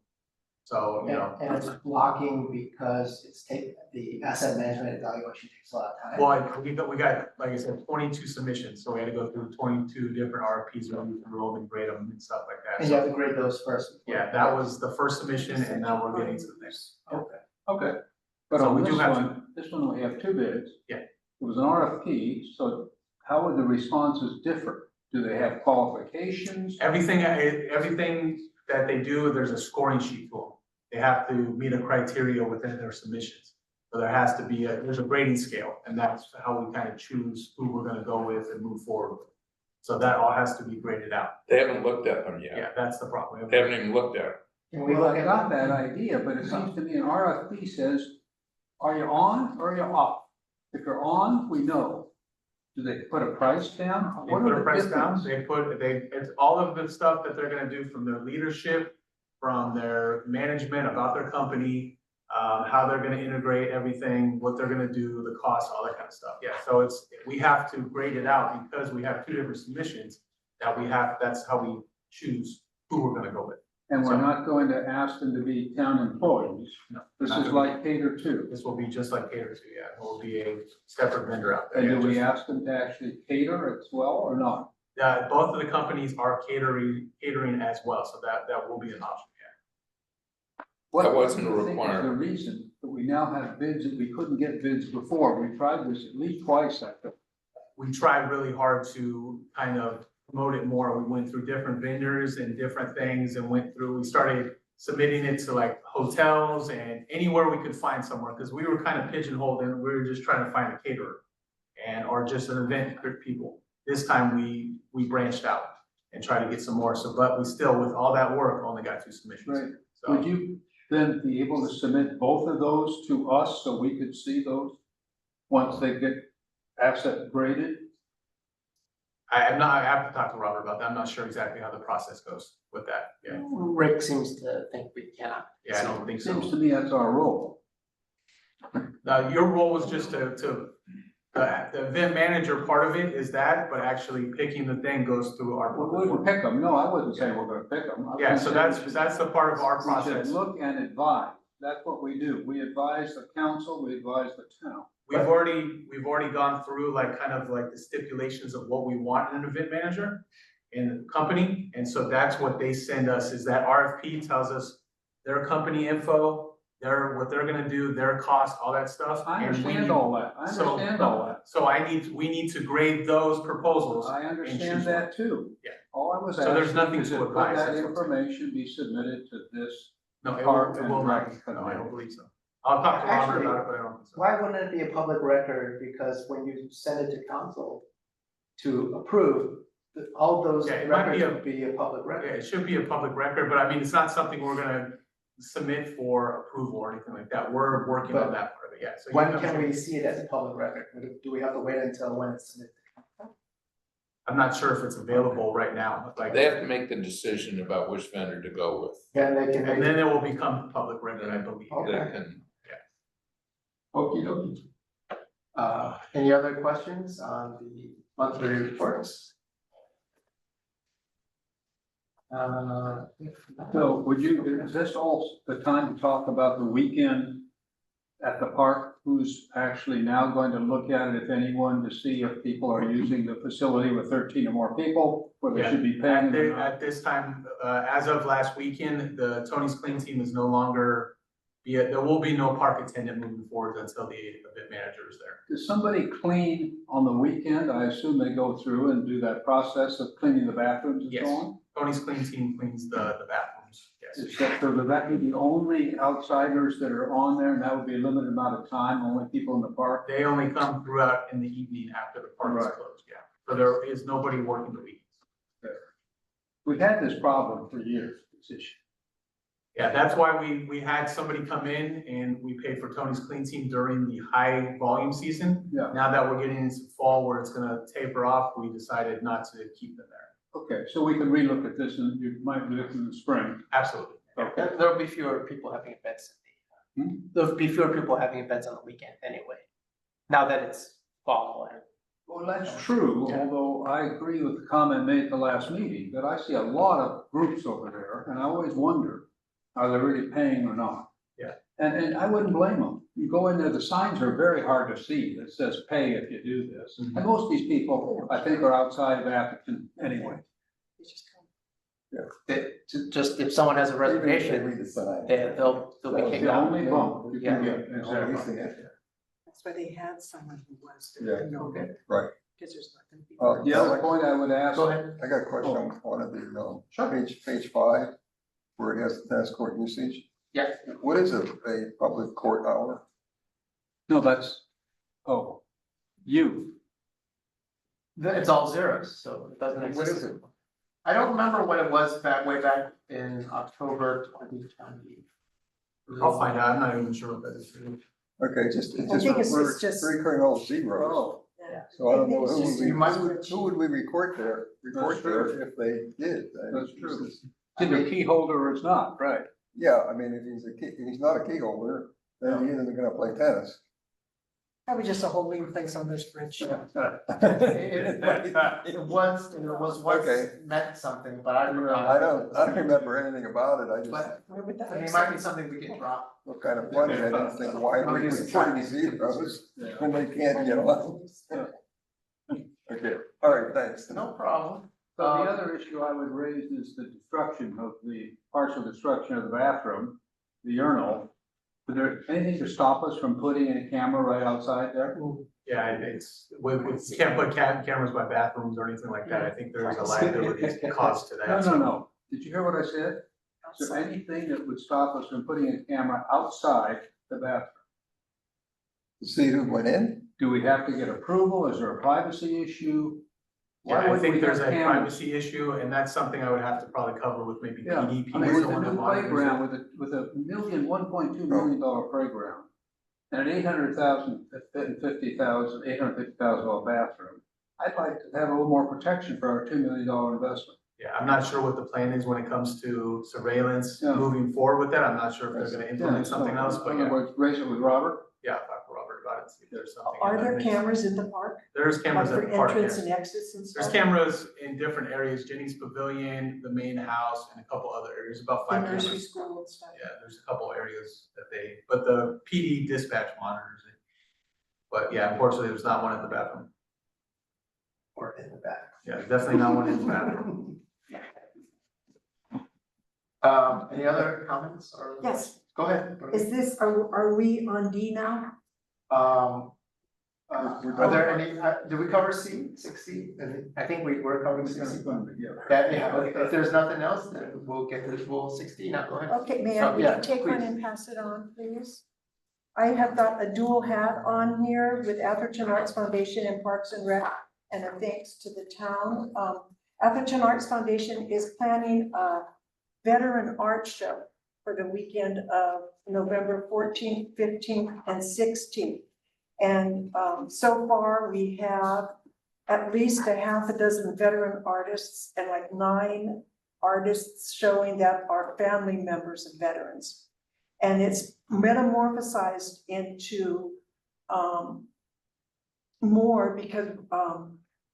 So, you know, And it's blocking because the asset management evaluation takes a lot of time. well, we got, like I said, 22 submissions, so we had to go through 22 different RFPs, and through them and grade them and stuff like that. And you have So, to grade those first. yeah, that was the first submission, and now we're getting to the next. Okay. But So on we do have this one, we have 2 bids. Yeah. It was an RFP, so how would the responses differ? Do they have qualifications? Everything that they do, there's a scoring sheet for them. They have to meet a criteria within their submissions. So there has to be there's a grading scale, and that's how we kind of choose who we're gonna go with and move forward with. So that all has to be graded out. They haven't looked at them yet. Yeah, that's the problem. They haven't even looked at them. Can we Well, look I at got that idea, but it seems to me an RFP says, are you on or are you off? If you're on, we know. Do they put a price down? They What put are a the price down, difference? it's all of the stuff that they're gonna do from their leadership, from their management about their company, how they're gonna integrate everything, what they're gonna do, the cost, all that kind of stuff. Yeah, so we have to grade it out because we have 2 different submissions that's how we choose who we're gonna go with. And we're not going to ask them to be town employees. No, This not is gonna- like Cater 2. This will be just like Cater to, yeah, it will be a separate vendor out there. And do Yeah, we just- ask them to actually cater as well or not? both of the companies are catering as well, so that will be an option, yeah. What wasn't do you think is required. the reason that we now have bids that we couldn't get bids before? We tried this at least twice, I think. we tried really hard to kind of promote it more. We went through different vendors and different things and we started submitting it to like hotels and anywhere we could find somewhere, because we were kind of pigeonholed and we were just trying to find a caterer or just an event people. This time we branched out and tried to get some more. So, but we still, with all that work, only got 2 submissions. Right. So Would you then be able to submit both of those to us so we could see those once they get asset graded? I have to talk to Robert about that. I'm not sure exactly how the process goes with that. Yeah, Rick seems to think we cannot. yeah, I don't think so. Seems to me that's our role. Your role was just the event manager part of it is that, but actually picking the thing goes through our. We wouldn't pick them. No, I wasn't saying we're gonna pick them. Yeah, so that's the part of our We should process. look and advise. That's what we do. We advise the council, we advise the town. We've already gone through like kind of like the stipulations of what we want in an event manager in the company. And so that's what they send us, is that RFP tells us their company info, what they're gonna do, their cost, all that stuff. I and we understand need- all that. I so- understand all that. So we need to grade those proposals. I understand that too. Yeah. All I was So there's asking nothing is to that advise, that that's what's- information be submitted to this. No, it Park will and not, Rec. no, I don't believe so. I'll talk to Robert Actually, about it, but I don't think so. Why wouldn't it be a public record? Because when you send it to council to approve, all those Yeah, it might be records a- would be a public Yeah, record. it should be a public record, but I mean, it's not something we're gonna submit for approval or anything like that. We're working on that part of it, yeah. So you When know- can we see it as a public record? Do we have to wait until when it's submitted? I'm not sure if it's available right now, like. They have to make the decision about which vendor to go with. Then they can. And then it will become public record, I believe. Okay. They can, Okey dokey. Any other questions on the monthly reports? So would you, is this all the time to talk about the weekend at the park? Who's actually now going to look at it, if anyone, to see if people are using the facility with 13 or more people, where they Yeah. should be paying At or not? at this time, as of last weekend, the Tony's Clean Team is no longer, there will be no park attendant moving forward until the event manager is there. Does somebody clean on the weekend? I assume they go through and do that process of cleaning the bathrooms and Yes. so on? Tony's Clean Team cleans the bathrooms, yes. Is that, so would that be the only outsiders that are on there, and that would be a limited amount of time, only people in the park? They only come throughout in the evening after the park is Right. closed, yeah. So there is nobody working the weekends. We've had this problem for years, this issue. Yeah, that's why we had somebody come in and we paid for Tony's Clean Team during the high volume season. Yeah. Now that we're getting into fall where it's gonna taper off, we decided not to keep them there. Okay, so we can relook at this and you might do it in the spring. Absolutely. Okay. There'll be fewer people having events. There'll be fewer people having events on the weekend anyway. Now that it's fall and. Well, that's true, Yeah. although I agree with the comment made at the last meeting, that I see a lot of groups over there, and I always wonder, are they really paying or not? Yeah. And I wouldn't blame them. You go in there, the signs are very hard to see that says pay if you do this. Mhm. And most of these people, I think, are outside of Atherton anyway. Just if someone has a They reservation, read the sign. they'll be That's kicked the out. only bump you can Yeah. get, Only exactly. thing. That's why they had someone who was. Yeah. Okay. Right. Because there's not gonna be. The other point I would ask. Go ahead. I got a question on one of the, page 5, where it has tennis court usage. Yeah. What is a public court hour? No, that's, oh, you. It's all zeros, so it doesn't What exist. is it? I don't remember what it was way back in October 2020. I'll find out. I'm not even sure what that is. Okay, just, I think it's just- recurring all zeros. Oh, Yeah. So I don't know think it's who just- would You might- who would we report there That's true. if they did? That's true. It's either key holder or it's not, right? Yeah, I mean, if he's not a key holder, then he isn't gonna play tennis. Probably just a holding place on this bridge. It was once Okay. meant something, but I forgot. I don't remember anything about it, I just, But Where would that? I mean, it might be something we can drop. look kind of funny, I didn't think, why would we report zeros when they can't get along? Okay, all right, thanks. No problem. So the other issue I would raise is the destruction of the partial destruction of the bathroom, the urinal. Is there anything to stop us from putting in a camera right outside there? Yeah, we can't put cameras by bathrooms or anything like that. I think there's a liability cost to that. No. Did you hear what I said? Is there anything that would stop us from putting a camera outside the bathroom? To see who went in? Do we have to get approval? Is there a privacy issue? Yeah, Why I would think we there's have a cameras? privacy issue, and that's something I would have to probably cover with maybe Yeah, PD. I mean, with a someone that new monitors it. playground, with a $1.2 million playground, and an $850,000 bathroom, I'd like to have a little more protection for our $2 million investment. Yeah, I'm not sure what the plan is when it comes to surveillance Yeah. moving forward with that. I'm not sure if they're gonna implement Yeah, something so, else, but in yeah, other words, raise it with Robert. yeah, talk to Robert about it, see if there's something. Are in there mix. cameras in the park? There's Like cameras for at the park, entrance yes. and exits and stuff? There's cameras in different areas, Jenny's Pavilion, the main house, and a couple other areas, about The 5 nursery cameras. school and stuff? Yeah, there's a couple areas that but the PD dispatch monitors it. But yeah, unfortunately, there's not one at the bathroom. Or in the back. Yeah, definitely not one in the bathroom. Any other comments or? Yes, Go ahead. is this, are we on D now? Are there any, did we cover C, 6C? I think we're covering 6C. Yeah, if there's nothing else, then we'll get to 6D now, go ahead. Okay, may So, I yeah, take one please. and pass it on, please? I have got a dual hat on here with Atherton Arts Foundation and Parks and Rec, and a thanks to the town. Atherton Arts Foundation is planning a veteran art show for the weekend of November 14th, 15th, and 16th. And so far, we have at least a half a dozen veteran artists and like 9 artists showing that are family members of veterans. And it's metamorphosized into more because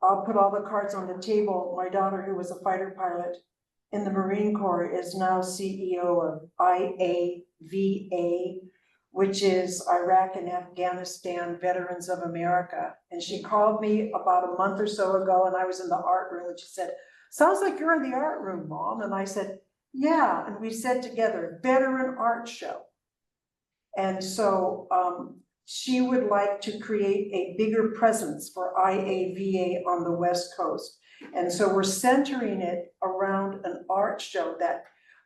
I'll put all the cards on the table. My daughter, who was a fighter pilot in the Marine Corps, is now CEO of IAVA, which is Iraq and Afghanistan Veterans of America. And she called me about a month or so ago, and I was in the art room, and she said, "Sounds like you're in the art room, Mom." And I said, "Yeah," and we said together, veteran art show. And so she would like to create a bigger presence for IAVA on the West Coast. And so we're centering it around an art show that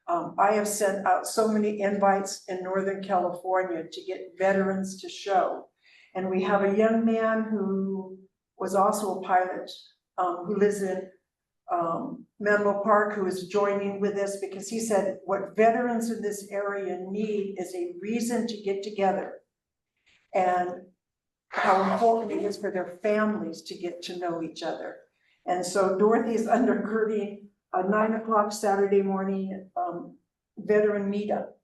I have sent out so many invites in Northern California to get veterans to show. And we have a young man who was also a pilot, who lives in Menlo Park, who is joining with us because he said what veterans in this area need is a reason to get together, and how important it is for their families to get to know each other. And so Dorothy is undergirding a 9 o'clock Saturday morning veteran meetup.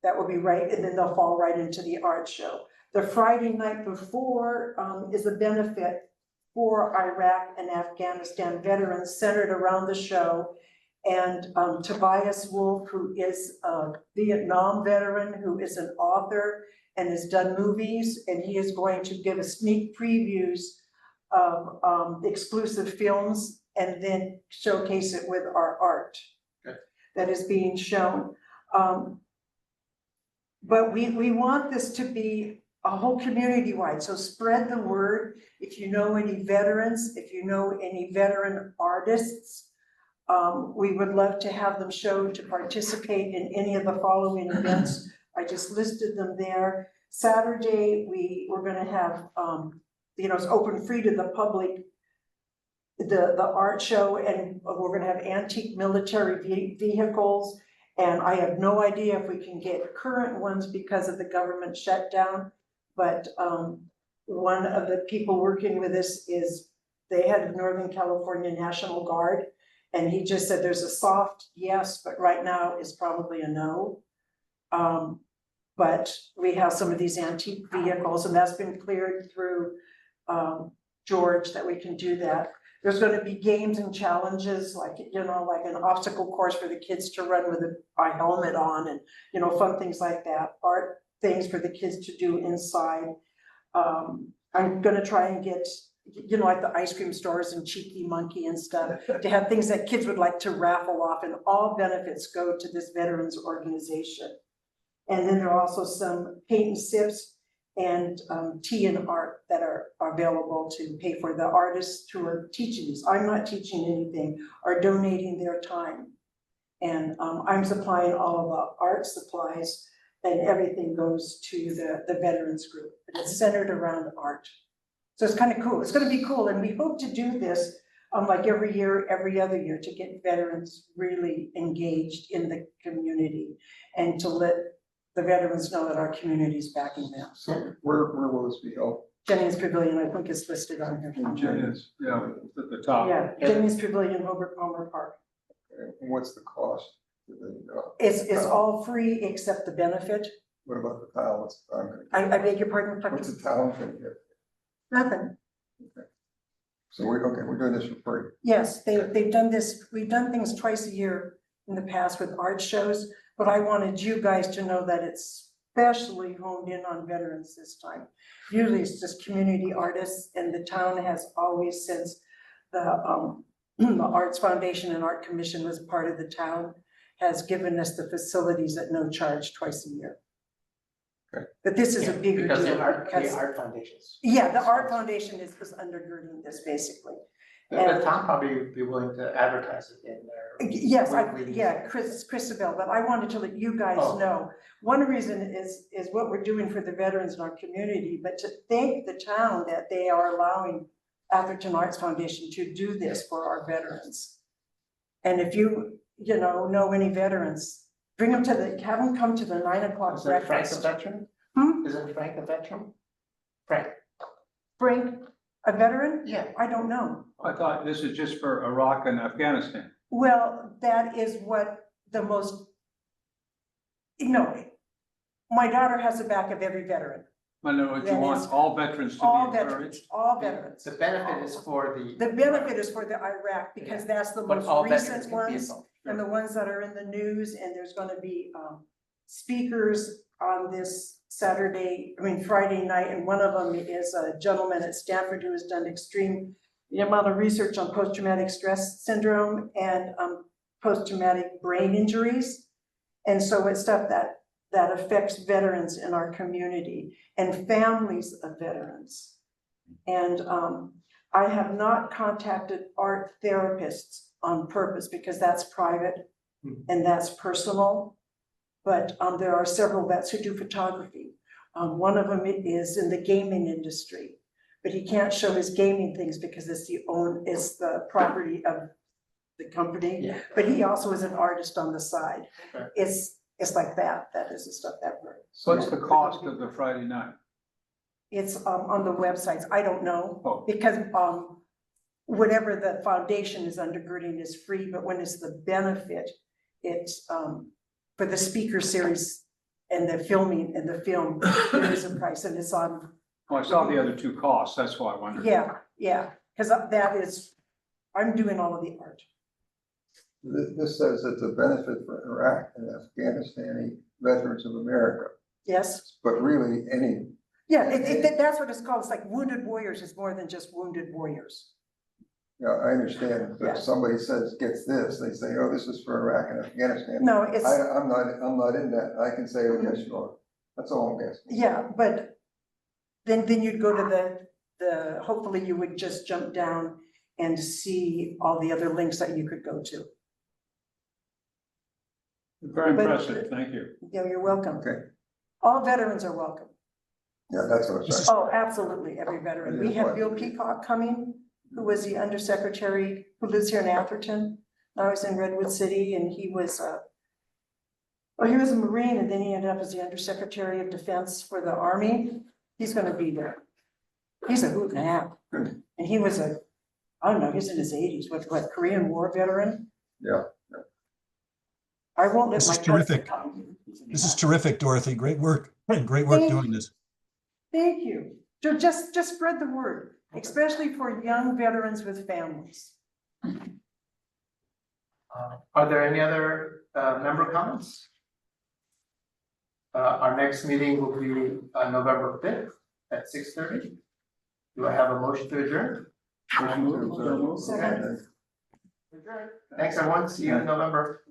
That will be right, and then they'll fall right into the art show. The Friday night before is a benefit for Iraq and Afghanistan veterans centered around the show. And Tobias Wolff, who is a Vietnam veteran, who is an author and has done movies, and he is going to give us sneak previews of exclusive films and then showcase it with our art that is being shown. But we want this to be a whole community-wide, so spread the word. If you know any veterans, if you know any veteran artists, we would love to have them show to participate in any of the following events. I just listed them there. Saturday, we're gonna have, it's open free to the public, the art show, and we're gonna have antique military vehicles. And I have no idea if we can get current ones because of the government shutdown. But one of the people working with us is the head of Northern California National Guard. And he just said there's a soft yes, but right now is probably a no. But we have some of these antique vehicles, and that's been cleared through George that we can do that. There's gonna be games and challenges, like, like an obstacle course for the kids to run with a helmet on, and, fun things like that. Art things for the kids to do inside. I'm gonna try and get, like the ice cream stores and Cheeky Monkey and stuff, to have things that kids would like to raffle off, and all benefits go to this veterans organization. And then there are also some paint and sips and tea and art that are available to pay for. The artists who are teaching these, I'm not teaching anything, are donating their time. And I'm supplying all of the art supplies, and everything goes to the veterans group. And it's centered around art. So it's kind of cool. It's gonna be cool, and we hope to do this like every year, every other year, to get veterans really engaged in the community and to let the veterans know that our community is backing them. So where will this be held? Jennings Pavilion, I think is listed on here. Jennings, yeah, it's at the top. Yeah, Jennings Pavilion, Hobart Palmer Park. And what's the cost? Do they, It's all free except the benefit. What about the town? What's the town gonna get? I beg your pardon, What's the town gonna get? nothing. So we're doing this for free. Yes, they've done this, we've done things twice a year in the past with art shows, but I wanted you guys to know that it's especially honed in on veterans this time. Usually it's just community artists, and the town has always, since the Arts Foundation and Art Commission was part of the town, has given us the facilities at no charge twice a year. Okay. But this is a bigger Because deal. the art because- foundations. Yeah, the Art Foundation is undergirding this basically. The town probably be willing to advertise it in their. Yes, weekly yeah, newsletter. Christabel, but I wanted to let you guys Oh. know. One reason is what we're doing for the veterans in our community, but to thank the town that they are allowing Atherton Arts Foundation to do this for our veterans. And if you know any veterans, bring them have them come to the 9 o'clock Is that Frank a breakfast. veteran? Hmm? Isn't Frank a veteran? Frank, Frank, a veteran? yeah. I don't know. I thought this is just for Iraq and Afghanistan. Well, that is what the most, my daughter has the back of every veteran, I know what you That want is- all veterans to all be veterans, encouraged. all veterans. The benefit is for the. The benefit is for the Iraq, because that's the But most all veterans recent can be ones, involved. and the ones that are in the news, and there's gonna be, speakers on this Friday night, and one of them is a gentleman at Stanford who has done extreme amount of research on post-traumatic stress syndrome and, post-traumatic brain injuries. And so it's stuff that affects veterans in our community and families of veterans. And I have not contacted art therapists on purpose because that's private and that's personal. But there are several vets who do photography. One of them is in the gaming industry, but he can't show his gaming things because it's the property of the company. Yeah. But he also is an artist on the side. Okay. It's like that is the stuff that we're. What's the cost of the Friday night? It's on the websites, I don't know, Oh. because whatever the foundation is undergirding is free, but when it's the benefit, it's for the speaker series and the filming and the film, there is a price, and it's on, Well, I saw the other two costs, that's why I wondered. yeah, because that is, I'm doing all of the art. This says it's a benefit for Iraq and Afghanistani veterans of America, Yes, but really any, yeah, that's what it's called, it's like Wounded Warriors is more than just Wounded Warriors. I understand, but Yeah. if somebody gets this, they say, oh, this is for Iraq and Afghanistan. No, it's. I'm not in that. I can say, oh, yes, you are. That's all I'm asking. Yeah, but then you'd go to hopefully you would just jump down and see all the other links that you could go to. Very But- impressive, thank you. Yeah, you're welcome. Okay. All veterans are welcome. Yeah, that's what I'm saying. Oh, absolutely, every veteran. We have Bill Peacock coming, who was the undersecretary, who lives here in Atherton. Now he's in Redwood City, and he was a Marine, and then he ended up as the Undersecretary of Defense for the Army. He's gonna be there. He's a hoot and a half. Good. And he was I don't know, he's in his 80s, what, Korean War veteran? Yeah. I won't let This my is terrific. cousin come. This is terrific, Dorothy. Great work. Great work Thank doing this. Thank you. Just spread the word, especially for young veterans with families. Are there any other member comments? Our next meeting will be on November 5th at 6:30. Do I have a motion to adjourn? Second. Thanks, everyone. See you in November.